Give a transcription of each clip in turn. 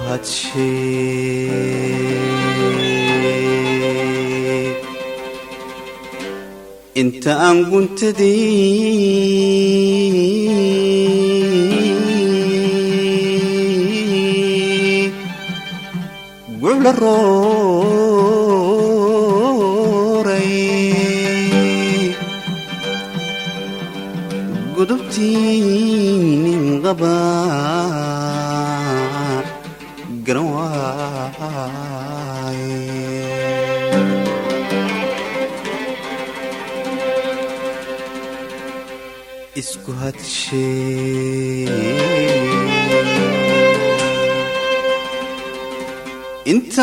هاتشي انت ان كنت دي قول الروري قدبتين غبا قرواي اسكو هاتشي انت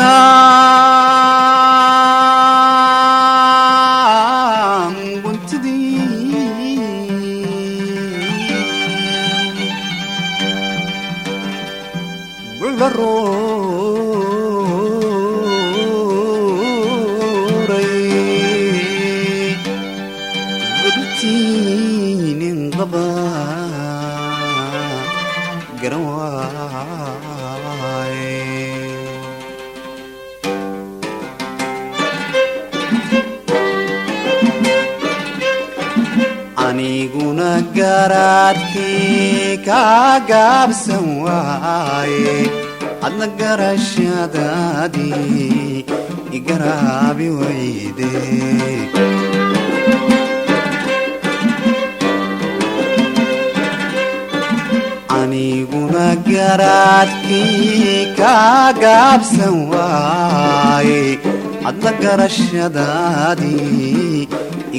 كنت دي قول الروري قلتين انغبا قرواي aniguna garaadkii kaa gaabsan waaye adna garashadaadii igaraabi wayde aniguna garaadkii kaa gaabsan waaye adna garashadaadii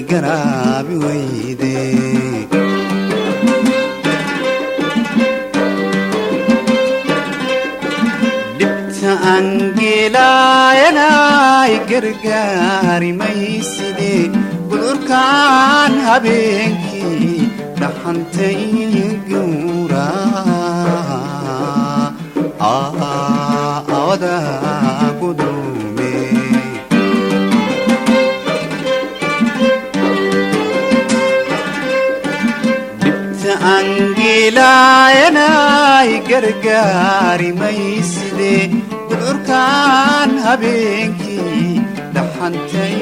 igaraabi wayde dhibta angeelayanay gargaari mayside gudurkaan habeenkii dhaxantay guura awada gudume angeelayanay gargaari mayside gudurkaan habeenkii dhaxantay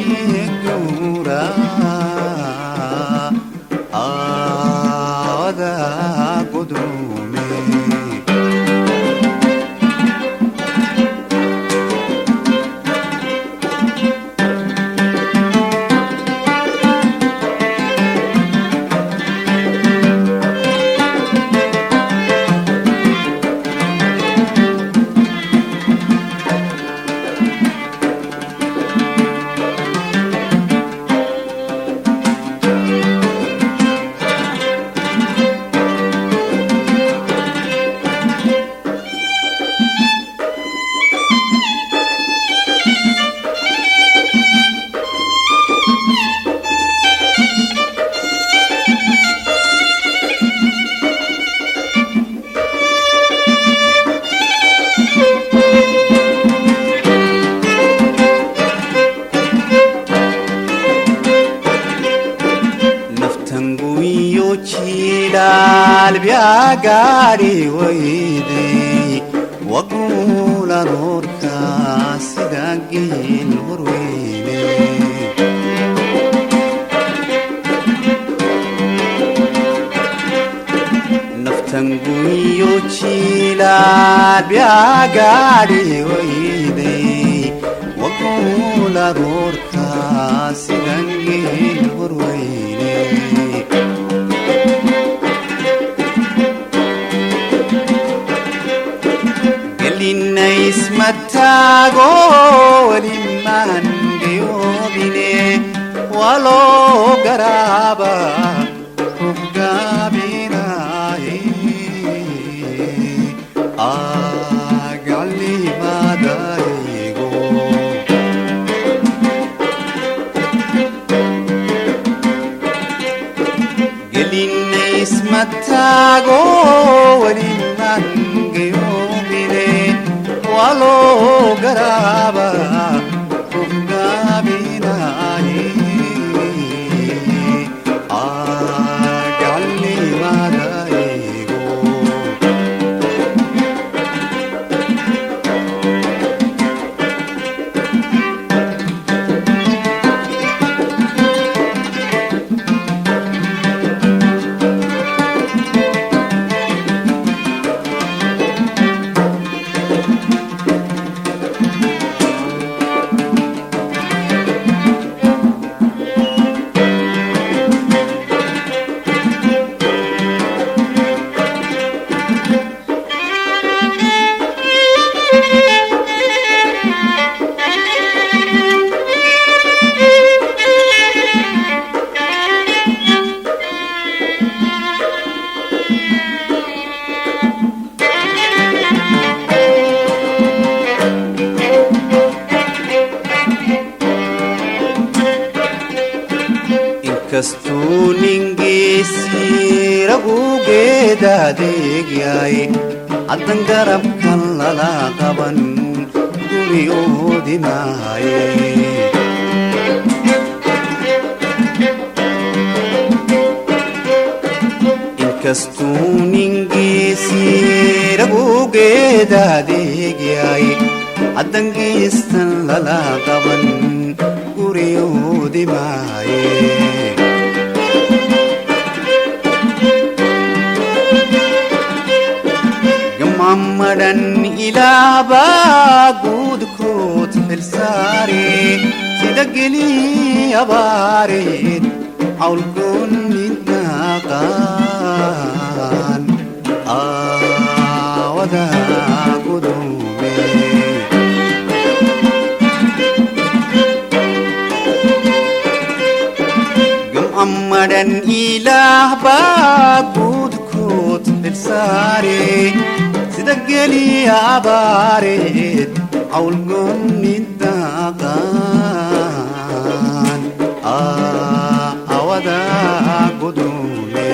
guura awada gudume البياقاري ويدي وقول نوركا سداقين غرويني نفتنقوي يوشيلا البياقاري ويدي وقول نوركا سداقين غرويني ismatago liman diobine walo garaba rugabina agali madaigo gelin ismatago liman diobine walo garaba rugabina agali madaigo inkastuu ningeessii raguugeeda adeegyaay haddan garabkan lala qaban guriyoodi maaye inkastuu ningeessii raguugeeda adeegyaay haddan geestan lala qaban guriyoodi maaye gamammadan ilaabaa guudkoot filsaare sida gelii abaareed awlgoonni naaqaan aawada gudume gamammadan ilaabaa guudkoot filsaare sida gelii abaareed awlgoonni naaqaan aawada gudume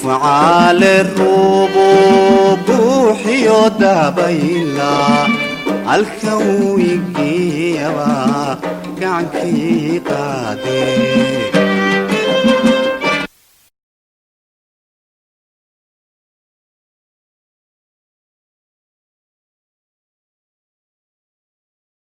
فعال الربوب بوحي دابيلا الكوي يبا كعنكي قادي